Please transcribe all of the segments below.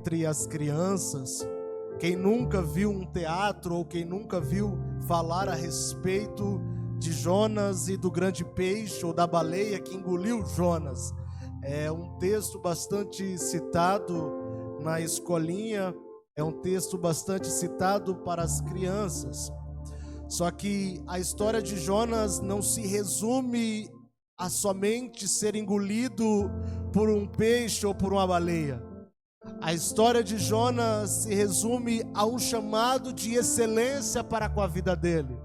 entre as crianças. Quem nunca viu um teatro ou quem nunca viu falar a respeito de Jonas e do grande peixe ou da baleia que engoliu Jonas? É um texto bastante citado na escolinha, é um texto bastante citado para as crianças. Só que a história de Jonas não se resume a somente ser engolido por um peixe ou por uma baleia. A história de Jonas se resume a um chamado de excelência para com a vida dele.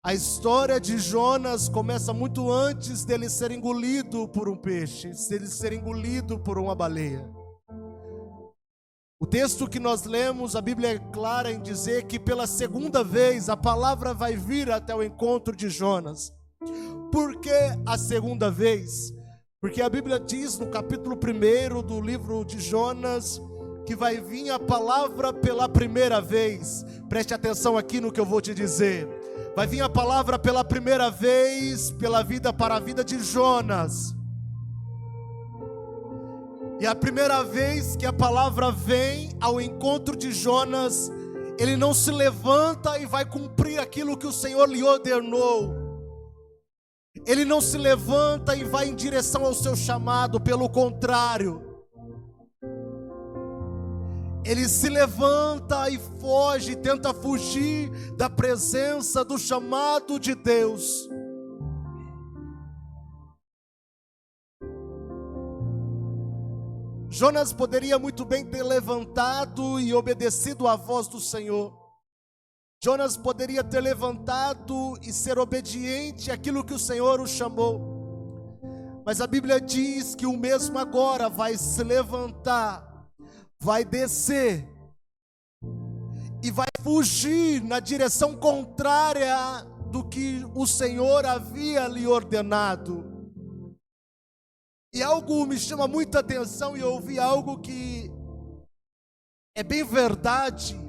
A história de Jonas começa muito antes dele ser engolido por um peixe, dele ser engolido por uma baleia. O texto que nós lemos, a Bíblia é clara em dizer que pela segunda vez a palavra vai vir até o encontro de Jonas. Por que a segunda vez? Porque a Bíblia diz no capítulo 1 do livro de Jonas que vai vir a palavra pela primeira vez. Preste atenção aqui no que eu vou te dizer. Vai vir a palavra pela primeira vez para a vida de Jonas. E a primeira vez que a palavra vem ao encontro de Jonas, ele não se levanta e vai cumprir aquilo que o Senhor lhe ordenou. Ele não se levanta e vai em direção ao seu chamado, pelo contrário. Ele se levanta e foge, tenta fugir da presença do chamado de Deus. Jonas poderia muito bem ter levantado e obedecido à voz do Senhor. Jonas poderia ter levantado e ser obediente àquilo que o Senhor o chamou. Mas a Bíblia diz que o mesmo agora vai se levantar, vai descer e vai fugir na direção contrária do que o Senhor havia lhe ordenado. E algo me chama muita atenção, e eu ouvi algo que é bem verdade.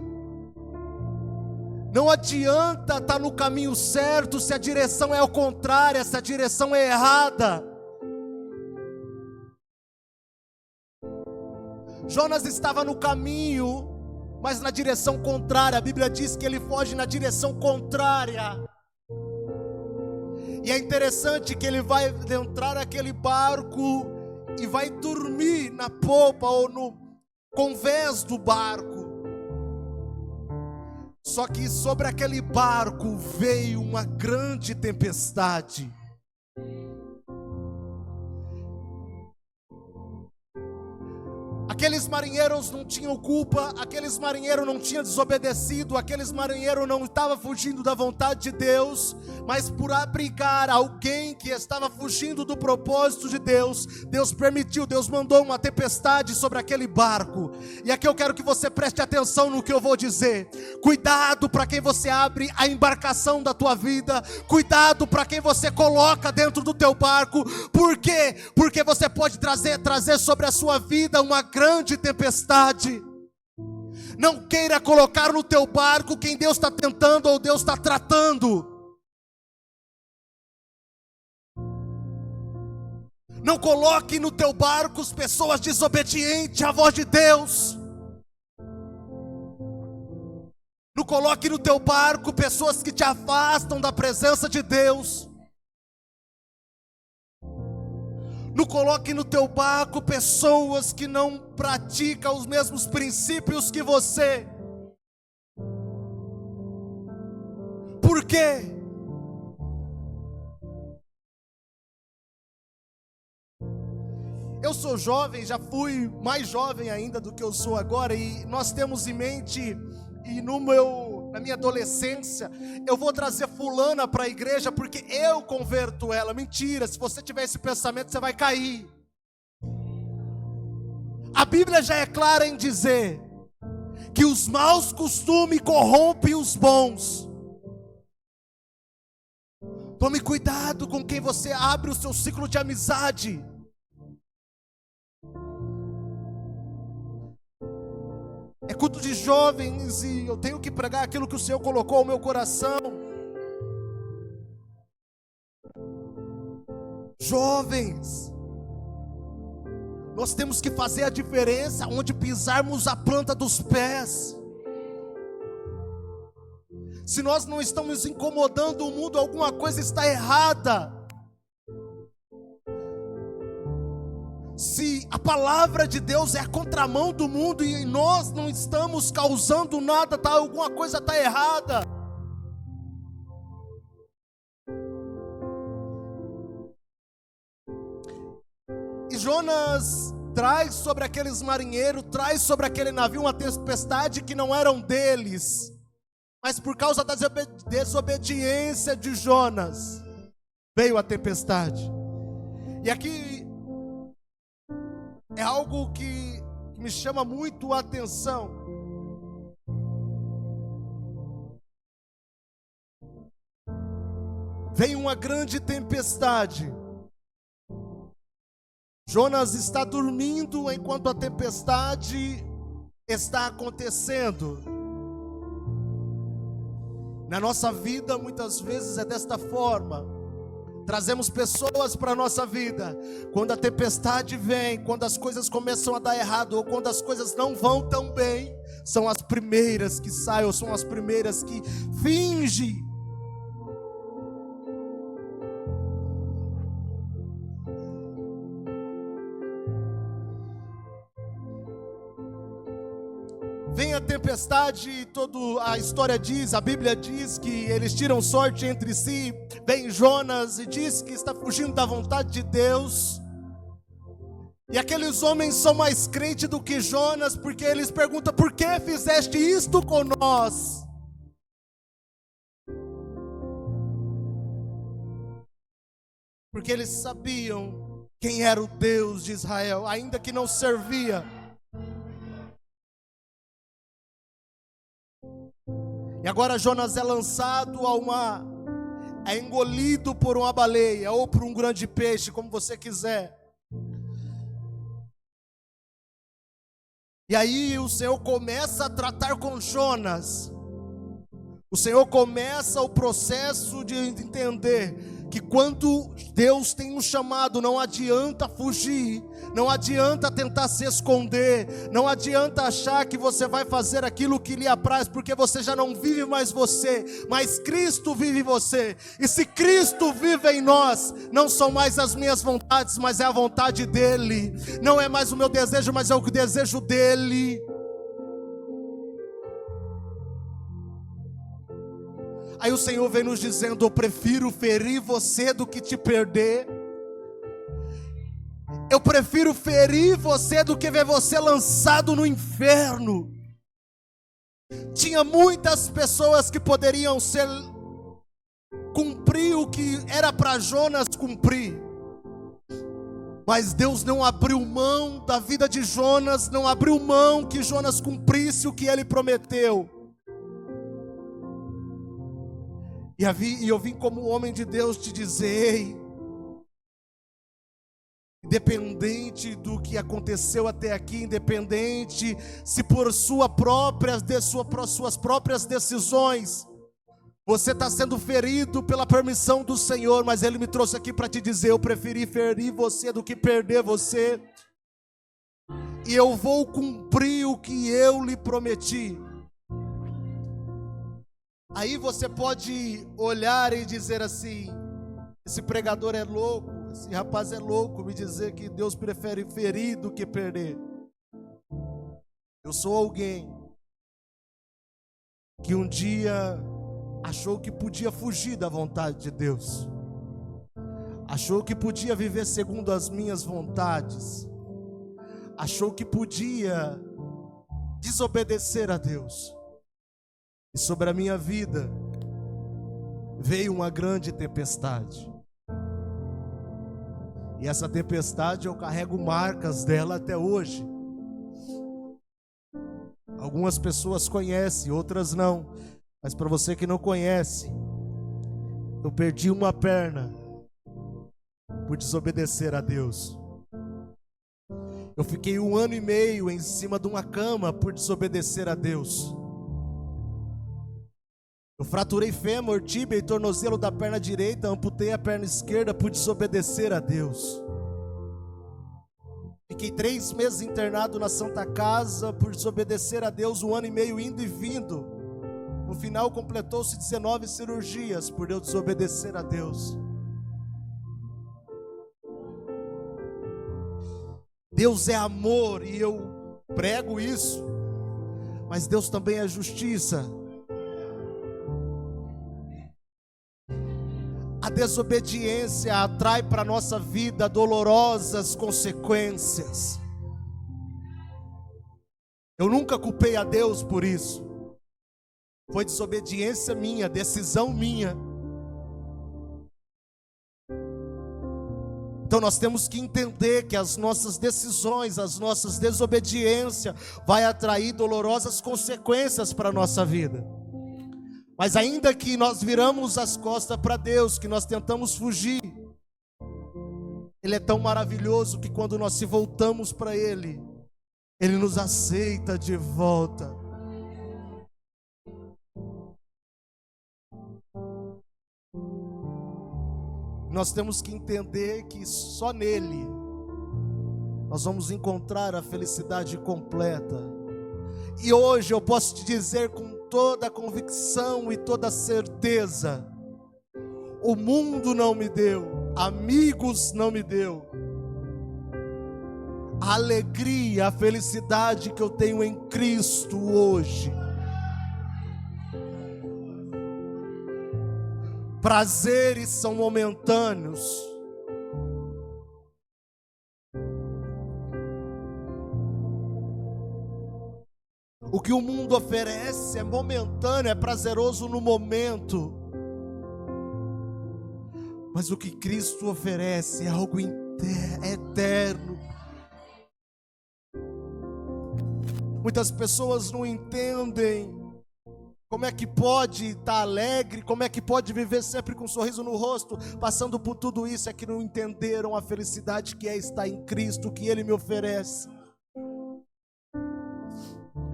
Não adianta estar no caminho certo se a direção é ao contrário, se a direção é errada. Jonas estava no caminho, mas na direção contrária. A Bíblia diz que ele foge na direção contrária. E é interessante que ele vai entrar naquele barco e vai dormir na popa ou no convés do barco. Só que sobre aquele barco veio uma grande tempestade. Aqueles marinheiros não tinham culpa, aqueles marinheiros não tinham desobedecido, aqueles marinheiros não estavam fugindo da vontade de Deus, mas por abrigar alguém que estava fugindo do propósito de Deus, Deus permitiu, Deus mandou uma tempestade sobre aquele barco. E aqui eu quero que você preste atenção no que eu vou dizer. Cuidado para quem você abre a embarcação da tua vida, cuidado para quem você coloca dentro do teu barco. Por quê? Porque você pode trazer sobre a sua vida uma grande tempestade. Não queira colocar no teu barco quem Deus está tentando ou Deus está tratando. Não coloque no teu barco as pessoas desobedientes à voz de Deus. Não coloque no teu barco pessoas que te afastam da presença de Deus. Não coloque no teu barco pessoas que não praticam os mesmos princípios que você. Por quê? Eu sou jovem, já fui mais jovem ainda do que eu sou agora, e nós temos em mente, e na minha adolescência, eu vou trazer fulana para a igreja porque eu converto ela. Mentira, se você tiver esse pensamento, você vai cair. A Bíblia já é clara em dizer que os maus costumes corrompem os bons. Tome cuidado com quem você abre o seu ciclo de amizade. É culto de jovens e eu tenho que pregar aquilo que o Senhor colocou ao meu coração. Jovens, Nós temos que fazer a diferença onde pisarmos a planta dos pés. Se nós não estamos incomodando o mundo, alguma coisa está errada. Se a palavra de Deus é a contramão do mundo e nós não estamos causando nada, alguma coisa está errada. E Jonas traz sobre aqueles marinheiros, traz sobre aquele navio uma tempestade que não eram deles, mas por causa da desobediência de Jonas, veio a tempestade. E aqui é algo que me chama muito a atenção. Vem uma grande tempestade. Jonas está dormindo enquanto a tempestade está acontecendo. Na nossa vida, muitas vezes é desta forma. Trazemos pessoas para a nossa vida. Quando a tempestade vem, quando as coisas começam a dar errado, ou quando as coisas não vão tão bem, são as primeiras que saem, ou são as primeiras que fingem. Vem a tempestade, toda a história diz, a Bíblia diz que eles tiram sorte entre si. Vem Jonas e diz que está fugindo da vontade de Deus. E aqueles homens são mais crentes do que Jonas, porque eles perguntam: por que fizeste isto com nós? Porque eles sabiam quem era o Deus de Israel, ainda que não servia. E agora Jonas é lançado ao mar, é engolido por uma baleia ou por um grande peixe, como você quiser. E aí o Senhor começa a tratar com Jonas. O Senhor começa o processo de entender que quando Deus tem um chamado, não adianta fugir, não adianta tentar se esconder, não adianta achar que você vai fazer aquilo que lhe apraz, porque você já não vive mais você, mas Cristo vive em você. E se Cristo vive em nós, não são mais as minhas vontades, mas é a vontade dEle. Não é mais o meu desejo, mas é o desejo dEle. Aí o Senhor vem nos dizendo: eu prefiro ferir você do que te perder. Eu prefiro ferir você do que ver você lançado no inferno. Tinha muitas pessoas que poderiam cumprir o que era para Jonas cumprir. Mas Deus não abriu mão da vida de Jonas, não abriu mão que Jonas cumprisse o que ele prometeu. E eu vim como homem de Deus te dizer: ei, independente do que aconteceu até aqui, independente se por suas próprias decisões você está sendo ferido pela permissão do Senhor, mas Ele me trouxe aqui para te dizer: eu preferi ferir você do que perder você, e eu vou cumprir o que eu lhe prometi. Aí você pode olhar e dizer assim: esse pregador é louco, esse rapaz é louco, me dizer que Deus prefere ferir do que perder. Eu sou alguém que um dia achou que podia fugir da vontade de Deus, achou que podia viver segundo as minhas vontades, achou que podia desobedecer a Deus. E sobre a minha vida veio uma grande tempestade. E essa tempestade eu carrego marcas dela até hoje. Algumas pessoas conhecem, outras não. Mas para você que não conhece, eu perdi uma perna por desobedecer a Deus. Eu fiquei 1 ano e meio em cima de uma cama por desobedecer a Deus. Eu fraturei fêmur, tíbia e tornozelo da perna direita, amputei a perna esquerda por desobedecer a Deus. Fiquei 3 meses internado na Santa Casa por desobedecer a Deus, 1 ano e meio indo e vindo. No final completou-se 19 cirurgias por eu desobedecer a Deus. Deus é amor e eu prego isso, mas Deus também é justiça. A desobediência atrai para a nossa vida dolorosas consequências. Eu nunca culpei a Deus por isso. Foi desobediência minha, decisão minha. Então nós temos que entender que as nossas decisões, as nossas desobediências vai atrair dolorosas consequências para a nossa vida. Mas ainda que nós viramos as costas para Deus, que nós tentamos fugir, Ele é tão maravilhoso que quando nós se voltamos para Ele, Ele nos aceita de volta. Nós temos que entender que só nele nós vamos encontrar a felicidade completa. E hoje eu posso te dizer com toda a convicção e toda a certeza: o mundo não me deu, amigos não me deu, a alegria, a felicidade que eu tenho em Cristo hoje. Prazeres são momentâneos. O que o mundo oferece é momentâneo, é prazeroso no momento. Mas o que Cristo oferece é algo eterno. Muitas pessoas não entendem como é que pode estar alegre, como é que pode viver sempre com um sorriso no rosto, passando por tudo isso. É que não entenderam a felicidade que é estar em Cristo, o que Ele me oferece.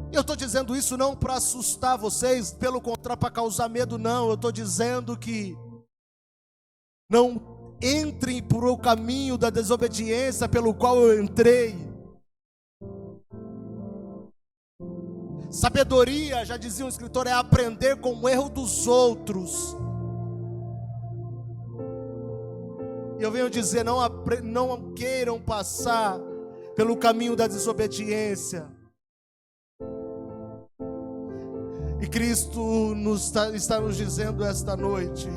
Eu estou dizendo isso não para assustar vocês, pelo contrário, para causar medo, não. Eu estou dizendo que não entrem por o caminho da desobediência pelo qual eu entrei. Sabedoria, já dizia um escritor, é aprender com o erro dos outros. E eu venho dizer, não queiram passar pelo caminho da desobediência. E Cristo está nos dizendo esta noite: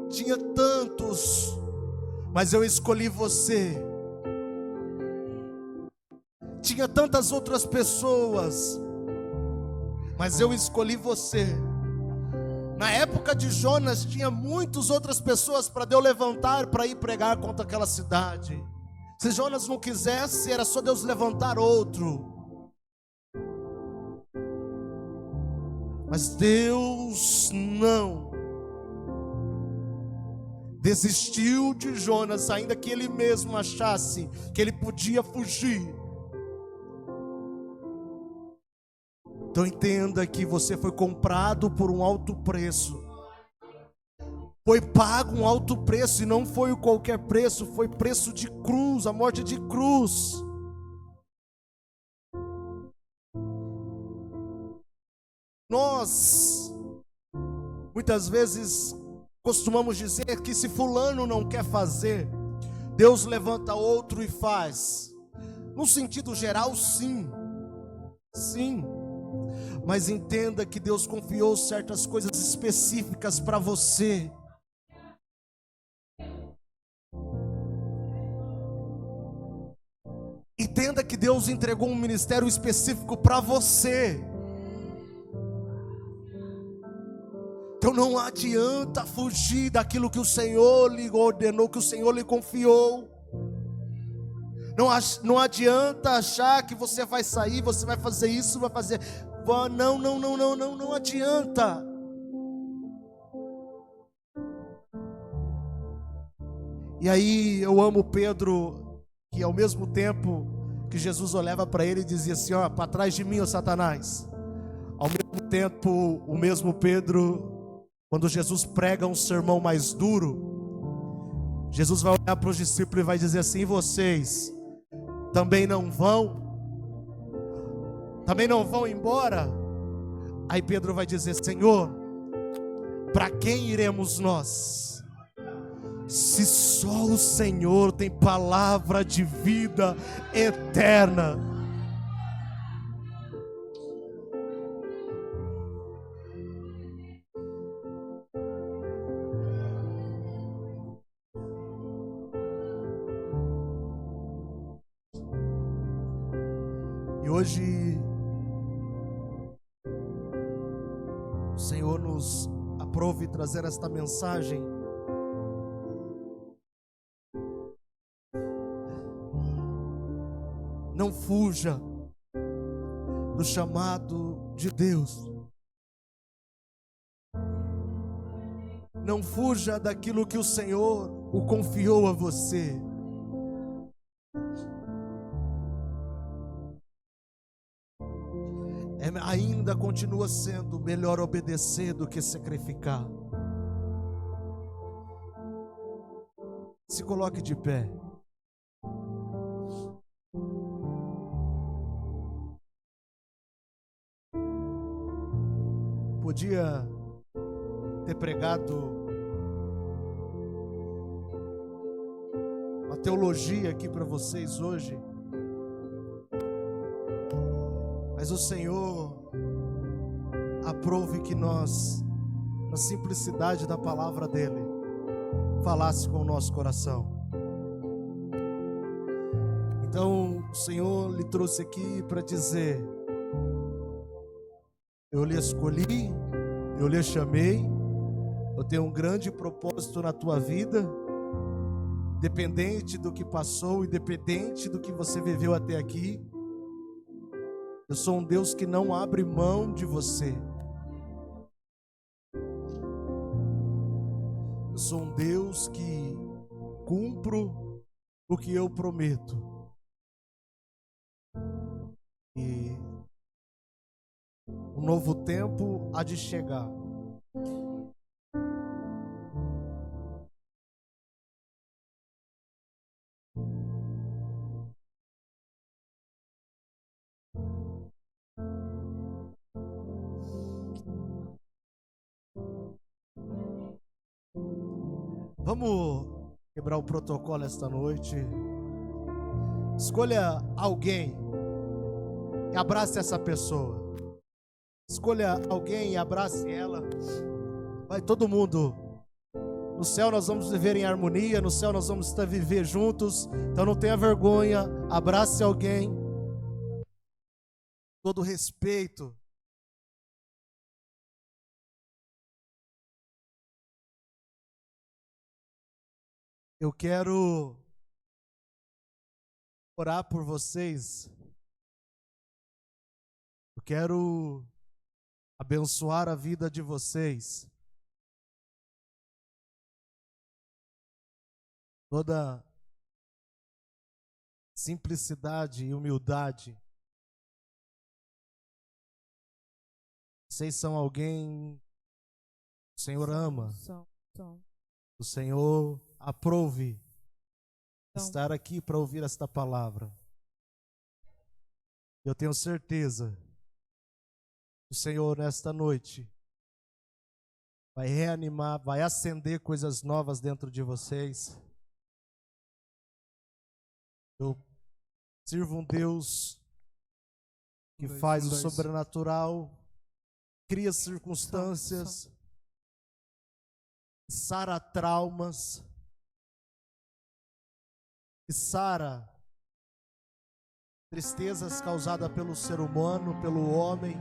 tinha tantos, mas eu escolhi você. Tinha tantas outras pessoas, mas eu escolhi você. Na época de Jonas, tinha muitas outras pessoas para Deus levantar para ir pregar contra aquela cidade. Se Jonas não quisesse, era só Deus levantar outro. Mas Deus não desistiu de Jonas, ainda que ele mesmo achasse que ele podia fugir. Então entenda que você foi comprado por um alto preço. Foi pago um alto preço, e não foi qualquer preço, foi preço de cruz, a morte de cruz. Nós, muitas vezes, costumamos dizer que se fulano não quer fazer, Deus levanta outro e faz. No sentido geral, sim. Sim. Mas entenda que Deus confiou certas coisas específicas para você. Entenda que Deus entregou um ministério específico para você. Então não adianta fugir daquilo que o Senhor lhe ordenou, que o Senhor lhe confiou. Não adianta achar que você vai sair, você vai fazer isso, vai fazer... Não adianta. E aí eu amo Pedro, que ao mesmo tempo que Jesus olhava para ele e dizia assim: ó, para trás de mim, ó Satanás. Ao mesmo tempo, o mesmo Pedro, quando Jesus prega um sermão mais duro, Jesus vai olhar para os discípulos e vai dizer assim: e vocês também não vão? Também não vão embora? Aí Pedro vai dizer: Senhor, para quem iremos nós? Se só o Senhor tem palavra de vida eterna. E hoje o Senhor nos aprove trazer esta mensagem não fuja do chamado de Deus. Não fuja daquilo que o Senhor o confiou a você. Ainda continua sendo melhor obedecer do que sacrificar. Se coloque de pé. Podia ter pregado uma teologia aqui para vocês hoje, mas o Senhor aprove que nós, na simplicidade da palavra dele, falasse com o nosso coração. Então o Senhor lhe trouxe aqui para dizer: eu lhe escolhi, eu lhe chamei, eu tenho um grande propósito na tua vida, independente do que passou, independente do que você viveu até aqui. Eu sou um Deus que não abre mão de você. Eu sou um Deus que cumpro o que eu prometo. E um novo tempo há de chegar. Vamos quebrar o protocolo esta noite. Escolha alguém e abrace essa pessoa. Escolha alguém e abrace ela. Vai todo mundo. No céu nós vamos viver em harmonia. No céu nós vamos viver juntos. Então não tenha vergonha. Abrace alguém. Todo respeito. Eu quero orar por vocês. Eu quero abençoar a vida de vocês. Toda simplicidade e humildade. Vocês são alguém que o Senhor ama. O Senhor aprove estar aqui para ouvir esta palavra. Eu tenho certeza que o Senhor nesta noite vai reanimar, vai acender coisas novas dentro de vocês. Eu sirvo um Deus que faz o sobrenatural, cria circunstâncias, sara traumas, e sara tristezas causadas pelo ser humano, pelo homem,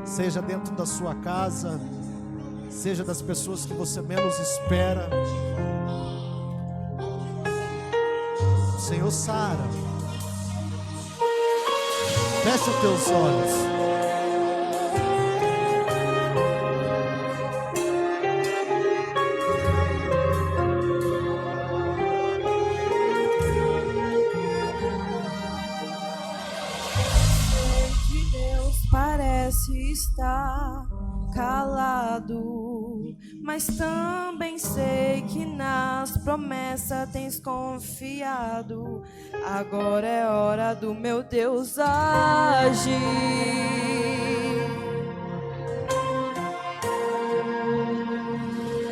seja dentro da sua casa, seja das pessoas que você menos espera. O Senhor sara. Fecha os teus olhos. Estar calado, mas também sei que nas promessas tens confiado. Agora é hora do meu Deus agir.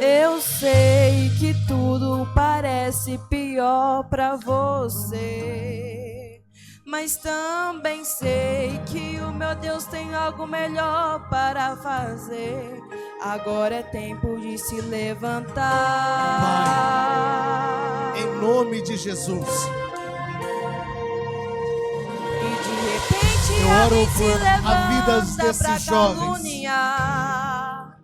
Eu sei que tudo parece pior pra você, mas também sei que o meu Deus tem algo melhor para fazer. Agora é tempo de se levantar. Pai, em nome de Jesus, E de repente eu oro alguém se por a vida levanta desses pra jovens. caluniar.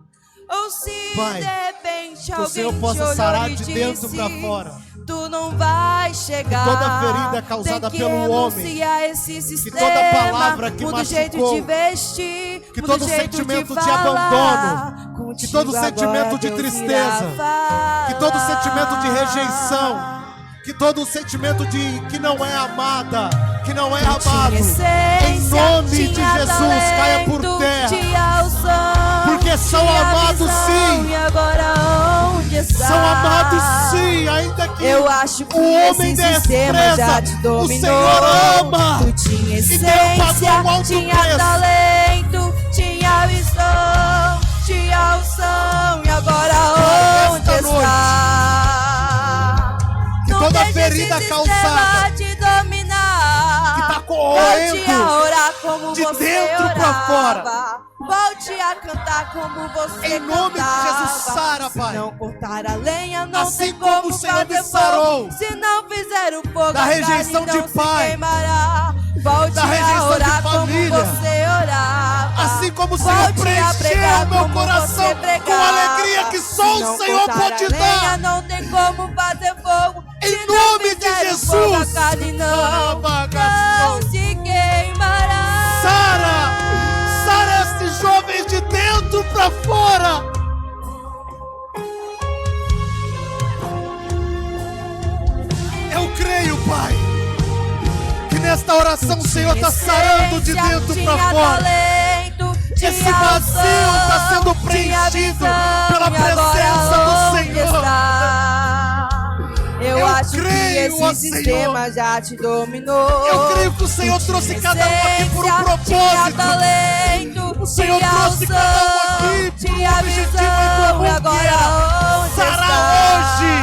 Ou se Pai, de repente que o alguém Senhor te possa olhou sarar e de dentro disse, para fora. tu não vai chegar. Toda ferida causada tem que pelo homem, renunciar esse sistema, toda palavra que muda o jeito machucou, de vestir, que muda o todo jeito sentimento de falar. abandono, que Contigo todo agora sentimento de Deus tristeza, irá falar. que todo sentimento de rejeição, que todo sentimento de que não é amada, que não é amado, em nome de Jesus, caia por terra, porque são amados sim, e agora onde está? são amados sim, ainda que eu acho que o homem esse sistema já te despreza, dominou. o Senhor ama, tu tinha e Deus essência, pagou um alto tinha preço. talento, tinha visão, tinha unção, e agora onde Esta está? Que não toda deixe ferida esse causada, sistema te dominar. que está Volte corroendo a orar como de você dentro pra orava. fora. Volte a cantar como você Em nome cantava. de Jesus, sara, Se Pai. não cortar a lenha, não Assim tem como como o Senhor me fazer sarou fogo. Se não fizer o fogo, da a rejeição carne de não pai, se queimará. Volte da a rejeição de orar como família. você orava. Assim como o Senhor Volte a preencheu pregar meu como coração você com pregava. a alegria que só Se o não Senhor cortar pode a lenha, dar. não tem como fazer fogo. Em Se não nome de fizer o fogo, a Jesus. carne não Abagação. se queimará. Sara esses jovens de dentro para fora. Eu creio, Pai, que nesta oração o Senhor está sarando de dentro para fora. Esse vazio está sendo preenchido pela presença do Senhor. Eu acho que creio, ó esse sistema Senhor. já te dominou. Eu creio que o Senhor trouxe cada um aqui por um propósito. O Senhor trouxe cada um aqui por um objetivo em comum, que era sarar hoje.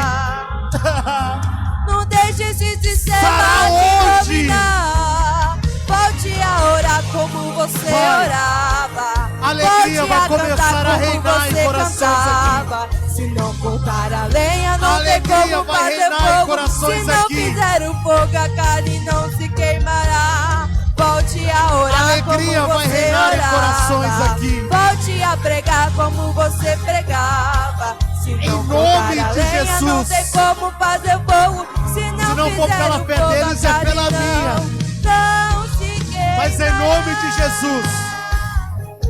Não deixe esse sistema Sarar te hoje. dominar. Volte a orar como você Pai, orava. a alegria Volte vai começar cantar a reinar como em você corações cantava. Se não cortar a lenha, A não tem alegria como vai fazer reinar em fogo. corações Se não aqui. fizer o fogo, a carne não se queimará. Volte a orar A alegria como vai você reinar em orava. corações aqui. Volte a pregar como você pregava. Se não Em cortar nome a de lenha, Jesus. não tem como fazer fogo. Se não for fizer pela o fé fogo, deles, a é carne pela minha. não se queimará. Mas em nome de Jesus,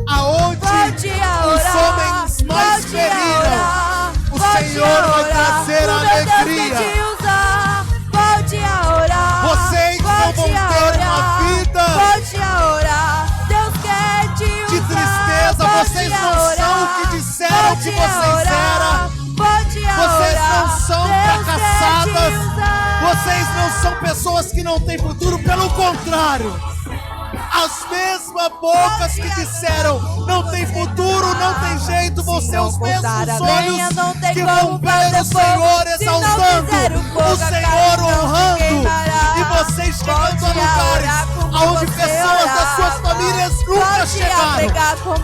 aonde Volte a os orar, homens mais volte a feriram, orar, o volte Senhor a vai orar. trazer O meu alegria. Deus quer te usar. Volte a orar. Vocês não volte vão a ter orar, uma vida volte a orar. Deus quer te usar. de tristeza. Volte Vocês a não orar. são o que disseram Volte que a vocês orar. eram. Volte a Vocês orar. não são Deus fracassadas. quer te usar. Vocês não são pessoas que não têm futuro. Pelo contrário, as mesmas bocas que disseram não tem futuro, não tem jeito, vão ser os mesmos olhos que vão ver o Senhor exaltando, o Senhor honrando, e vocês chegando a lugares onde pessoas das suas famílias nunca chegaram.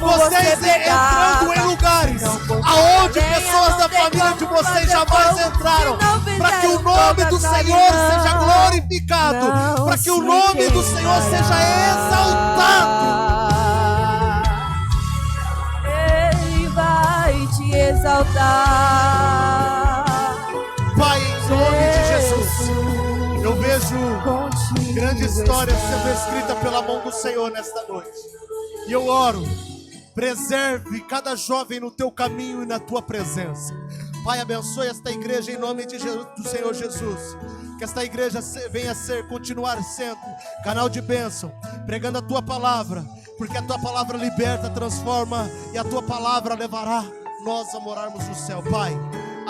Vocês entrando em lugares aonde pessoas da família de vocês jamais entraram, para que o nome do Senhor seja glorificado, para que o nome do Senhor seja exaltado. Ele vai te exaltar. Pai, em nome de Jesus, eu vejo grande história sendo escrita pela mão do Senhor nesta noite. E eu oro, preserve cada jovem no teu caminho e na tua presença. Pai, abençoe esta igreja em nome de Jesus, do Senhor Jesus. Que esta igreja venha continuar sendo canal de bênção, pregando a tua palavra, porque a tua palavra liberta, transforma, e a tua palavra levará nós a morarmos no céu. Pai,